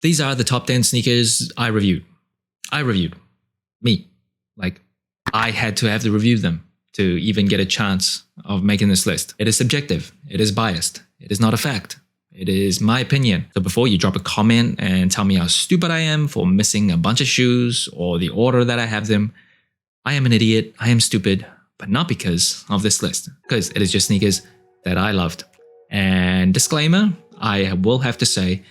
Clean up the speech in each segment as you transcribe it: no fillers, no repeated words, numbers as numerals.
These are the top 10 sneakers I reviewed. Me. Like, I had to have to review them to even get a chance of making this list. It is subjective. It is biased. It is not a fact. It is my opinion. So before you drop a comment and tell me how stupid I am for missing a bunch of shoes or the order that I have them, I am an idiot. I am stupid, but not because of this list, because it is just sneakers that I loved. And disclaimer, I will have to say,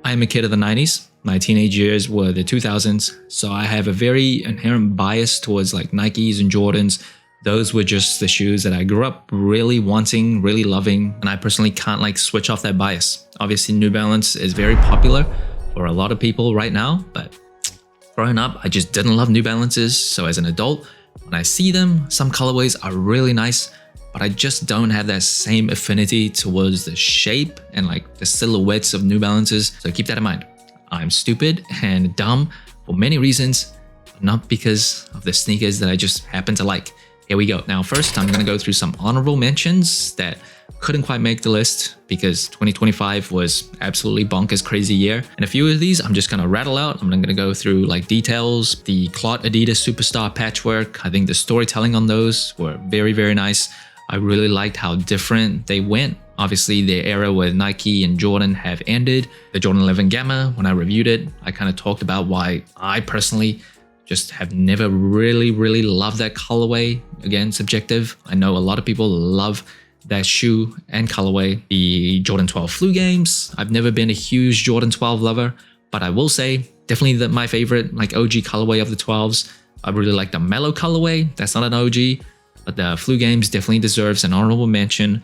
I am a kid of the 90s. My teenage years were the 2000s, so I have a very inherent bias towards like Nikes and Jordans. Those were just the shoes that I grew up really wanting, really loving, and I personally can't like switch off that bias. Obviously, New Balance is very popular for a lot of people right now, but growing up, I just didn't love New Balances. So as an adult, when I see them, some colorways are really nice, but I just don't have that same affinity towards the shape and like the silhouettes of New Balances. So keep that in mind. I'm stupid and dumb for many reasons, but not because of the sneakers that I just happen to like. Here we go. Now, first, I'm going to go through some honorable mentions that couldn't quite make the list because 2025 was absolutely bonkers crazy year. And a few of these I'm just going to rattle out. I'm going to go through like details. The Clot Adidas Superstar patchwork, I think the storytelling on those were very, very nice. I really liked how different they went. Obviously, the era where Nike and Jordan have ended. The Jordan 11 Gamma, when I reviewed it, I kind of talked about why I personally just have never really loved that colorway. Again, subjective. I know a lot of people love that shoe and colorway. The Jordan 12 Flu Games, I've never been a huge Jordan 12 lover, but I will say definitely my favorite like OG colorway of the 12s. I really like the Mellow colorway. That's not an OG, but the Flu Games definitely deserves an honorable mention.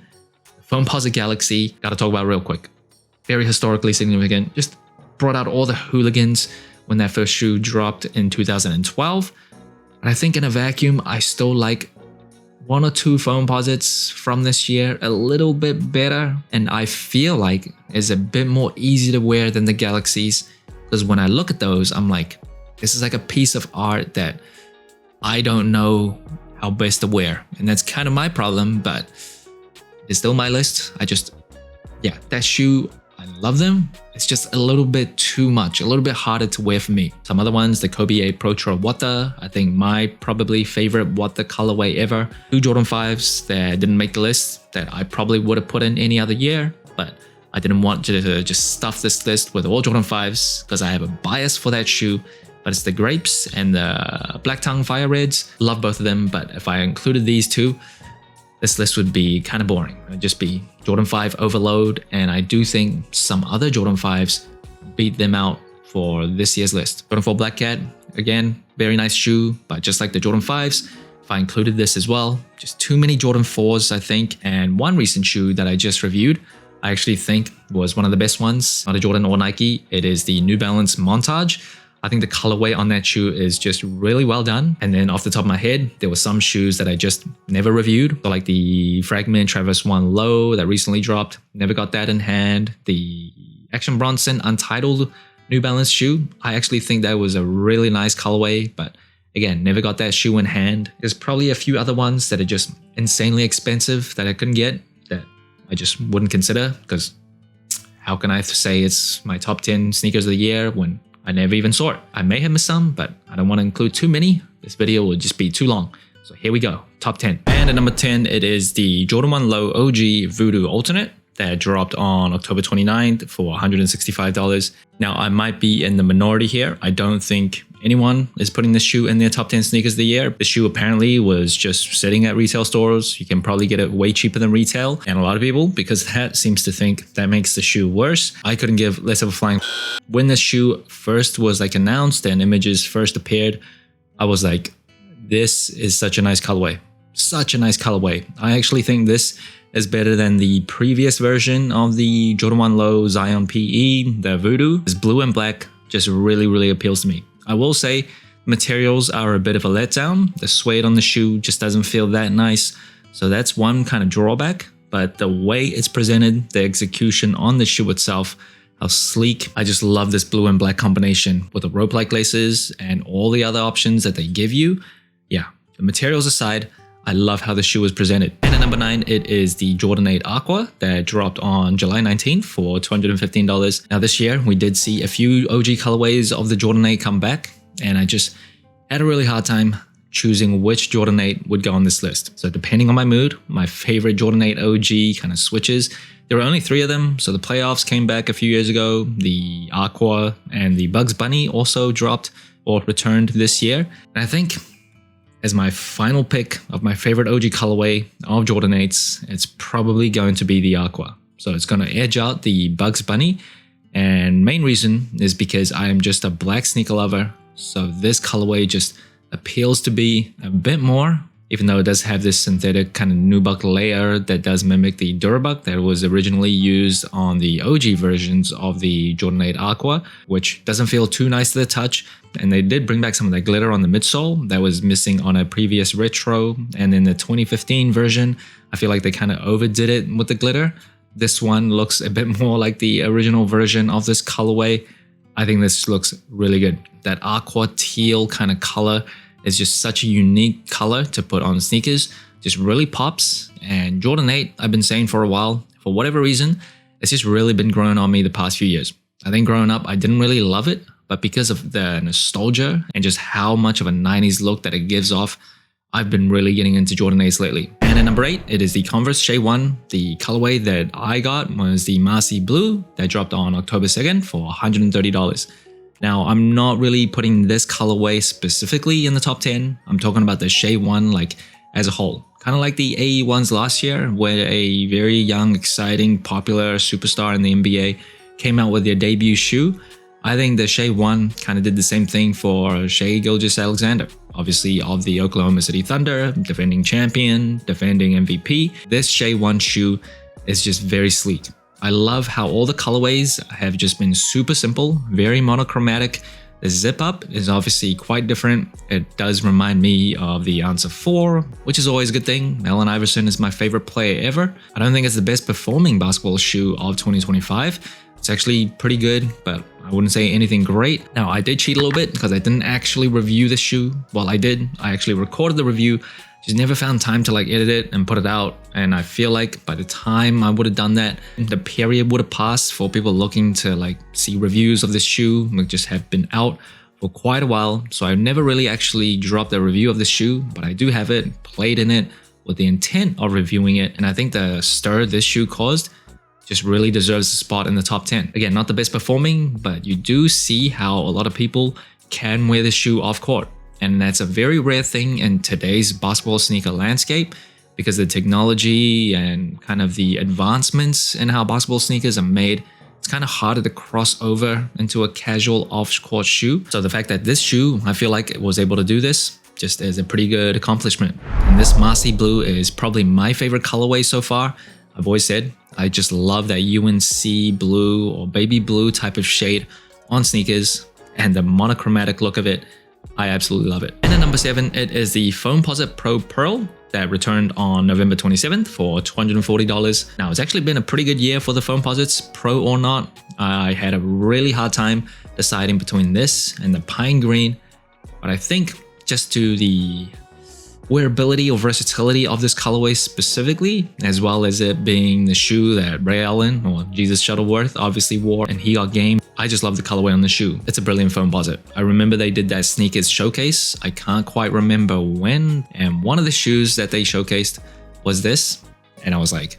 Foamposite Galaxy, gotta talk about real quick. Very historically significant. Just brought out all the hooligans when that first shoe dropped in 2012. And I think in a vacuum, I still like one or two Foamposites from this year a little bit better. And I feel like it's a bit more easy to wear than the Galaxies. Because when I look at those, I'm like, this is like a piece of art that I don't know how best to wear. And that's kind of my problem, but it's still my list. Yeah, that shoe, I love them. It's just a little bit too much, a little bit harder to wear for me. Some other ones, the Kobe 8 Pro Trail Water, I think my probably favorite Water colorway ever. Two Jordan 5s that didn't make the list that I probably would have put in any other year, but I didn't want to just stuff this list with all Jordan 5s because I have a bias for that shoe. But it's the Grapes and the Black Tongue Fire Reds. Love both of them, but if I included these two, this list would be kind of boring. It'd just be Jordan 5 overload, and I do think some other Jordan 5s beat them out for this year's list. Jordan 4 Black Cat, again, very nice shoe, but just like the Jordan 5s, if I included this as well, just too many Jordan 4s, I think. And one recent shoe that I just reviewed, I actually think was one of the best ones, not a Jordan or Nike. It is the New Balance Montage. I think the colorway on that shoe is just really well done. And then off the top of my head, there were some shoes that I just never reviewed. So like the Fragment Travis 1 Low that recently dropped, never got that in hand. The Action Bronson Untitled New Balance shoe, I actually think that was a really nice colorway, but again, never got that shoe in hand. There's probably a few other ones that are just insanely expensive that I couldn't get, that I just wouldn't consider, because how can I say it's my top 10 sneakers of the year when I never even saw it? I may have missed some, but I don't want to include too many. This video will just be too long. So here we go, top 10. And at number 10, it is the Jordan 1 Low OG Voodoo Alternate that dropped on October 29th for $165. Now, I might be in the minority here. I don't think anyone is putting this shoe in their top 10 sneakers of the year. The shoe apparently was just sitting at retail stores. You can probably get it way cheaper than retail. And a lot of people, because that seems to think that makes the shoe worse. I couldn't give less of a flying. When this shoe first was like announced and images first appeared, I was like, this is such a nice colorway. Such a nice colorway. I actually think this is better than the previous version of the Jordan 1 Low Zion PE, the Voodoo. This blue and black just really appeals to me. I will say materials are a bit of a letdown. The suede on the shoe just doesn't feel that nice. So that's one kind of drawback, but the way it's presented, the execution on the shoe itself, how sleek. I just love this blue and black combination with the rope-like laces and all the other options that they give you. Yeah, the materials aside, I love how the shoe was presented. And at number 9, it is the Jordan 8 Aqua that dropped on July 19th for $215. Now this year, we did see a few OG colorways of the Jordan 8 come back, and I just had a really hard time choosing which Jordan 8 would go on this list. So depending on my mood, my favorite Jordan 8 OG kind of switches. There were only 3 of them, so the playoffs came back a few years ago. The Aqua and the Bugs Bunny also dropped or returned this year. And I think as my final pick of my favorite OG colorway of Jordan 8s, it's probably going to be the Aqua. So it's going to edge out the Bugs Bunny. And main reason is because I am just a black sneaker lover. So this colorway just appeals to be a bit more, even though it does have this synthetic kind of nubuck layer that does mimic the Durabuck that was originally used on the OG versions of the Jordan 8 Aqua, which doesn't feel too nice to the touch. And they did bring back some of that glitter on the midsole that was missing on a previous retro. And in the 2015 version, I feel like they kind of overdid it with the glitter. This one looks a bit more like the original version of this colorway. I think this looks really good. That aqua teal kind of color is just such a unique color to put on sneakers. Just really pops. And Jordan 8, I've been saying for a while, for whatever reason, it's just really been growing on me the past few years. I think growing up, I didn't really love it, but because of the nostalgia and just how much of a 90s look that it gives off, I've been really getting into Jordan 8s lately. And at number 8, it is the Converse Shea 1. The colorway that I got was the Marcy Blue that dropped on October 2nd for $130. Now, I'm not really putting this colorway specifically in the top 10. I'm talking about the Shea 1 like as a whole. Kind of like the AE ones last year, where a very young, exciting, popular superstar in the NBA came out with their debut shoe. I think the Shea 1 kind of did the same thing for Shea Gilgeous-Alexander. Obviously of the Oklahoma City Thunder, defending champion, defending MVP. This Shea 1 shoe is just very sleek. I love how all the colorways have just been super simple, very monochromatic. The zip up is obviously quite different. It does remind me of the Answer 4, which is always a good thing. Allen Iverson is my favorite player ever. I don't think it's the best performing basketball shoe of 2025. It's actually pretty good, but I wouldn't say anything great. Now, I did cheat a little bit because I didn't actually review the shoe. Well, I did. I actually recorded the review. Just never found time to edit it and put it out. And I feel like by the time I would have done that, the period would have passed for people looking to see reviews of this shoe. Just have been out for quite a while. So I never really actually dropped a review of the shoe, but I do have it, played in it with the intent of reviewing it. And I think the stir this shoe caused just really deserves a spot in the top 10. Again, not the best performing, but you do see how a lot of people can wear this shoe off court. And that's a very rare thing in today's basketball sneaker landscape because the technology and kind of the advancements in how basketball sneakers are made, it's kind of harder to cross over into a casual off-court shoe. So the fact that this shoe, I feel like it was able to do this, just is a pretty good accomplishment. And this Marcy Blue is probably my favorite colorway so far. I've always said, I just love that UNC blue or baby blue type of shade on sneakers and the monochromatic look of it. I absolutely love it. And at number 7, it is the Foamposite Pro Pearl that returned on November 27th for $240. Now, it's actually been a pretty good year for the Foamposites, pro or not. I had a really hard time deciding between this and the Pine Green, but I think just to the wearability or versatility of this colorway specifically, as well as it being the shoe that Ray Allen or Jesus Shuttleworth obviously wore and he got game. I just love the colorway on the shoe. It's a brilliant Foamposite. I remember they did that sneakers showcase. I can't quite remember when, and one of the shoes that they showcased was this, and I was like,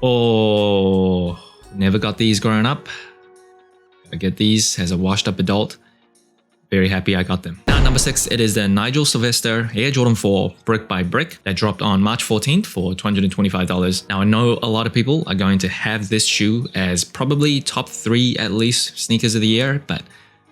oh, never got these growing up. I get these as a washed up adult. Very happy I got them. Now, at number 6, it is the Nigel Sylvester Air Jordan 4 Brick by Brick that dropped on March 14th for $225. Now, I know a lot of people are going to have this shoe as probably top 3 at least sneakers of the year, but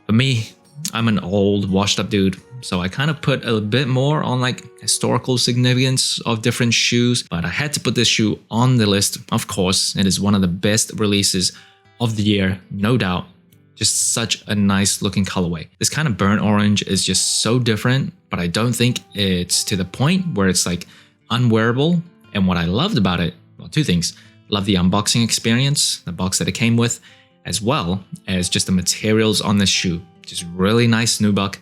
for me, I'm an old washed up dude. So I kind of put a bit more on historical significance of different shoes, but I had to put this shoe on the list. Of course, it is one of the best releases of the year, no doubt. Just such a nice looking colorway. This kind of burnt orange is just so different, but I don't think it's to the point where it's unwearable. And what I loved about it, well, 2 things. Love the unboxing experience, the box that it came with, as well as just the materials on this shoe. Just really nice nubuck.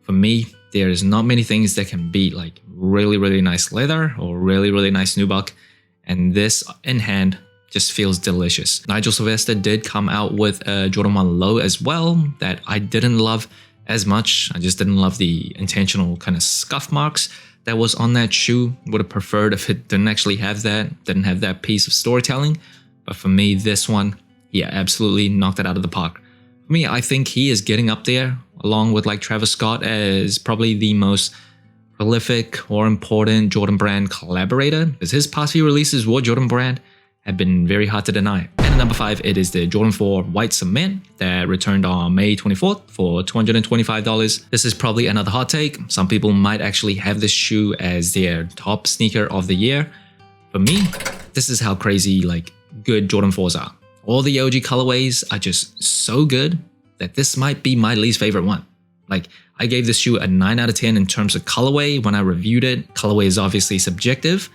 For me, there's not many things that can beat like really, really nice leather or really, really nice nubuck. And this in hand just feels delicious. Nigel Sylvester did come out with a Jordan 1 Low as well that I didn't love as much. I just didn't love the intentional kind of scuff marks that was on that shoe. Would have preferred if it didn't actually have that, didn't have that piece of storytelling. But for me, this one, yeah, absolutely knocked it out of the park. For me, I think he is getting up there along with like Travis Scott as probably the most prolific or important Jordan Brand collaborator, because his past few releases with Jordan Brand have been very hard to deny. And at number 5, it is the Jordan 4 White Cement that returned on May 24th for $225. This is probably another hot take. Some people might actually have this shoe as their top sneaker of the year. For me, this is how crazy like good Jordan 4s are. All the OG colorways are just so good that this might be my least favorite one. Like, I gave this shoe a 9 out of 10 in terms of colorway when I reviewed it. Colorway is obviously subjective,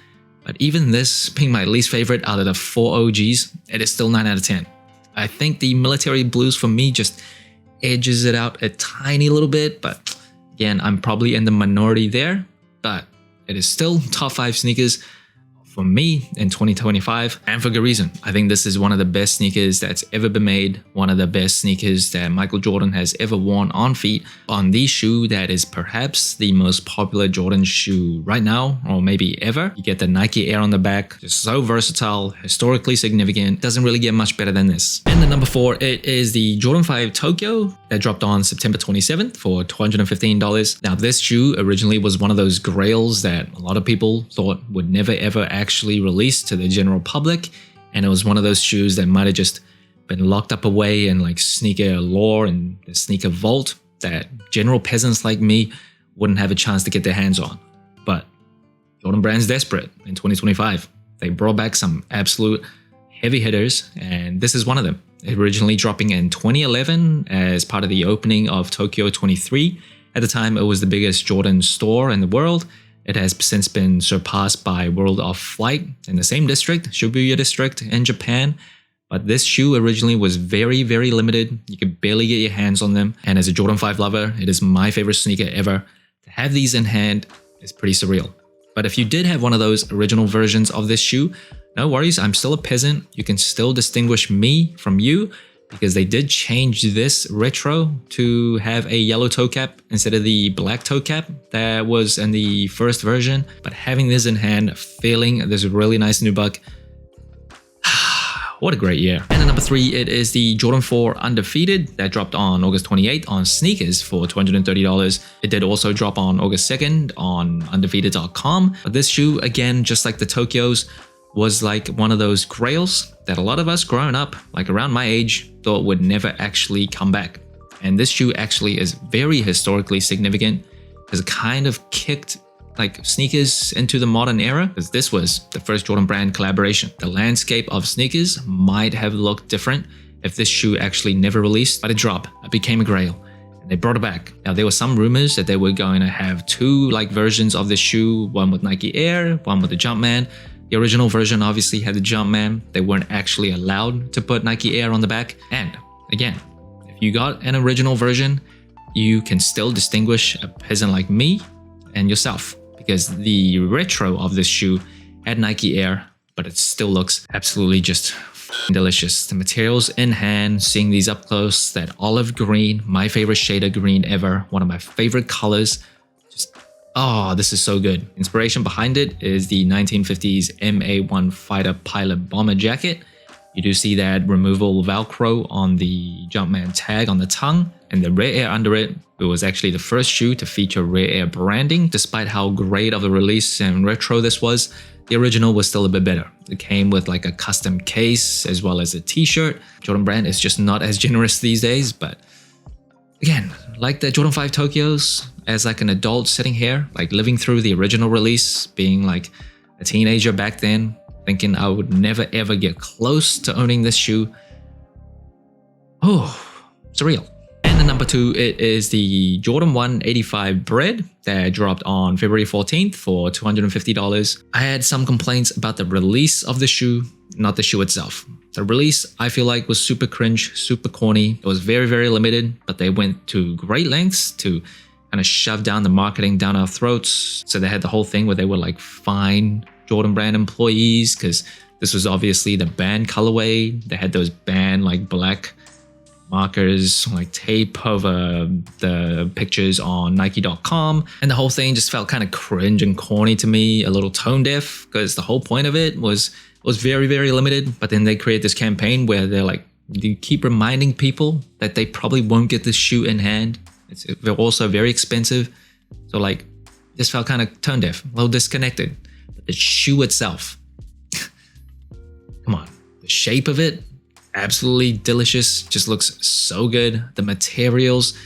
but even this being my least favorite out of the 4 OGs, it is still 9 out of 10. I think the military blues for me just edges it out a tiny little bit, but again, I'm probably in the minority there, but it is still top 5 sneakers for me in 2025, and for good reason. I think this is one of the best sneakers that's ever been made, one of the best sneakers that Michael Jordan has ever worn on feet. On the shoe that is perhaps the most popular Jordan shoe right now, or maybe ever. You get the Nike Air on the back, just so versatile, historically significant, doesn't really get much better than this. And the number 4, it is the Jordan 5 Tokyo that dropped on September 27th for $215. Now this shoe originally was one of those grails that a lot of people thought would never ever actually released to the general public, and it was one of those shoes that might have just been locked up away in like sneaker lore and the sneaker vault that general peasants like me wouldn't have a chance to get their hands on. But Jordan Brand's desperate in 2025. They brought back some absolute heavy hitters, and this is one of them. Originally dropping in 2011 as part of the opening of Tokyo 23. At the time, it was the biggest Jordan store in the world. It has since been surpassed by World of Flight in the same district, Shibuya district in Japan. But this shoe originally was very, very limited. You could barely get your hands on them. And as a Jordan 5 lover, it is my favorite sneaker ever. To have these in hand is pretty surreal. But if you did have one of those original versions of this shoe, no worries, I'm still a peasant. You can still distinguish me from you, because they did change this retro to have a yellow toe cap instead of the black toe cap that was in the first version. But having this in hand, feeling this really nice nubuck, what a great year. And at number 3, it is the Jordan 4 Undefeated that dropped on August 28th on sneakers for $230. It did also drop on August 2nd on undefeated.com. But this shoe, again, just like the Tokyos, was like one of those grails that a lot of us growing up, like around my age, thought would never actually come back. And this shoe actually is very historically significant because it kind of kicked like sneakers into the modern era, because this was the first Jordan Brand collaboration. The landscape of sneakers might have looked different if this shoe actually never released, but it dropped. It became a grail. And they brought it back. Now, there were some rumors that they were going to have 2 like versions of this shoe, one with Nike Air, one with the Jumpman. The original version obviously had the Jumpman. They weren't actually allowed to put Nike Air on the back. And again, if you got an original version, you can still distinguish a peasant like me and yourself, because the retro of this shoe had Nike Air, but it still looks absolutely just delicious. The materials in hand, seeing these up close, that olive green, my favorite shade of green ever, one of my favorite colors. Oh, this is so good. Inspiration behind it is the 1950s MA-1 fighter pilot bomber jacket. You do see that removable Velcro on the Jumpman tag on the tongue, and the Rare Air under it. It was actually the first shoe to feature Rare Air branding. Despite how great of a release and retro this was, the original was still a bit better. It came with like a custom case as well as a t-shirt. Jordan Brand is just not as generous these days, but again, like the Jordan 5 Tokyos, as like an adult sitting here, like living through the original release, being like a teenager back then, thinking I would never ever get close to owning this shoe. Oh, surreal. And the number 2, it is the Jordan 1 85 Bread that dropped on February 14th for $250. I had some complaints about the release of the shoe, not the shoe itself. The release, I feel like, was super cringe, super corny. It was very, very limited, but they went to great lengths to kind of shoved down the marketing down our throats. So they had the whole thing where they would like fine Jordan brand employees because this was obviously the banned colorway. They had those banned like black markers, like tape over the pictures on Nike.com. And the whole thing just felt kind of cringe and corny to me, a little tone deaf, because the whole point of it was very, very limited. But then they create this campaign where they're like, they keep reminding people that they probably won't get this shoe in hand. They're also very expensive. So like, this felt kind of tone deaf, a little disconnected. But the shoe itself, come on, the shape of it, absolutely delicious, just looks so good. The materials,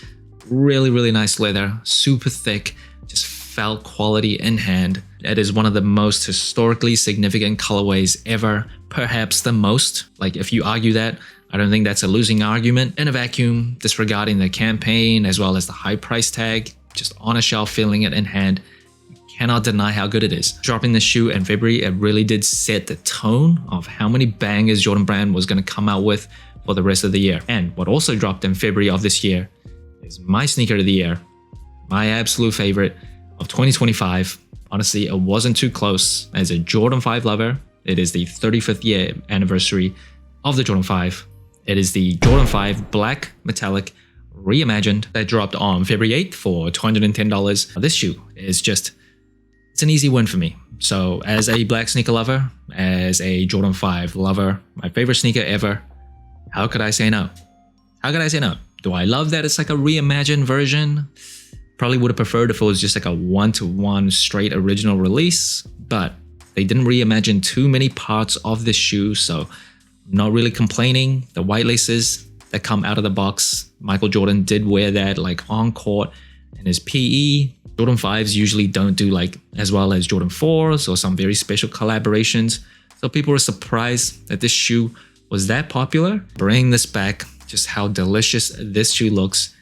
really, really nice leather, super thick, just felt quality in hand. It is one of the most historically significant colorways ever, perhaps the most. Like if you argue that, I don't think that's a losing argument. In a vacuum, disregarding the campaign as well as the high price tag, just on a shelf feeling it in hand, you cannot deny how good it is. Dropping the shoe in February, it really did set the tone of how many bangers Jordan Brand was going to come out with for the rest of the year. And what also dropped in February of this year is my sneaker of the year, my absolute favorite of 2025. Honestly, it wasn't too close. As a Jordan 5 lover, it is the 35th year anniversary of the Jordan 5. It is the Jordan 5 Black Metallic Reimagined that dropped on February 8th for $210. This shoe is just, it's an easy win for me. So as a black sneaker lover, as a Jordan 5 lover, my favorite sneaker ever, how could I say no? How could I say no? Do I love that it's like a reimagined version? Probably would have preferred if it was just like a one-to-one straight original release, but they didn't reimagine too many parts of this shoe, so I'm not really complaining. The white laces that come out of the box, Michael Jordan did wear that like on court in his PE. Jordan 5s usually don't do like as well as Jordan 4s or some very special collaborations. So people were surprised that this shoe was that popular. Bringing this back, just how delicious this shoe looks.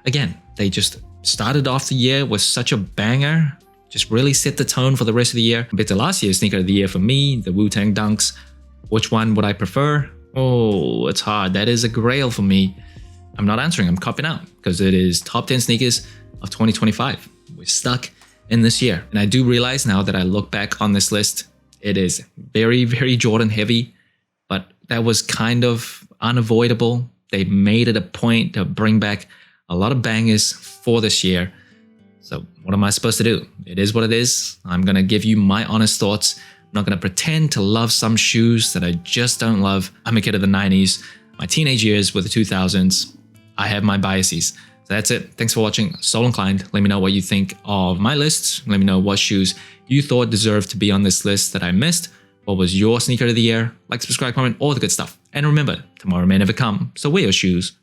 Again, they just started off the year with such a banger. Just really set the tone for the rest of the year. Compared to last year's sneaker of the year for me, the Wu-Tang Dunks. Which one would I prefer? Oh, it's hard. That is a grail for me. I'm not answering, I'm copping out because it is top 10 sneakers of 2025. We're stuck in this year. And I do realize now that I look back on this list, it is very, very Jordan heavy, but that was kind of unavoidable. They made it a point to bring back a lot of bangers for this year. So what am I supposed to do? It is what it is. I'm going to give you my honest thoughts. I'm not going to pretend to love some shoes that I just don't love. I'm a kid of the 90s. My teenage years were the 2000s. I have my biases. So that's it. Thanks for watching. Soul Inclined. Let me know what you think of my list. Let me know what shoes you thought deserved to be on this list that I missed. What was your sneaker of the year? Like, subscribe, comment, all the good stuff. And remember, tomorrow may never come, so wear your shoes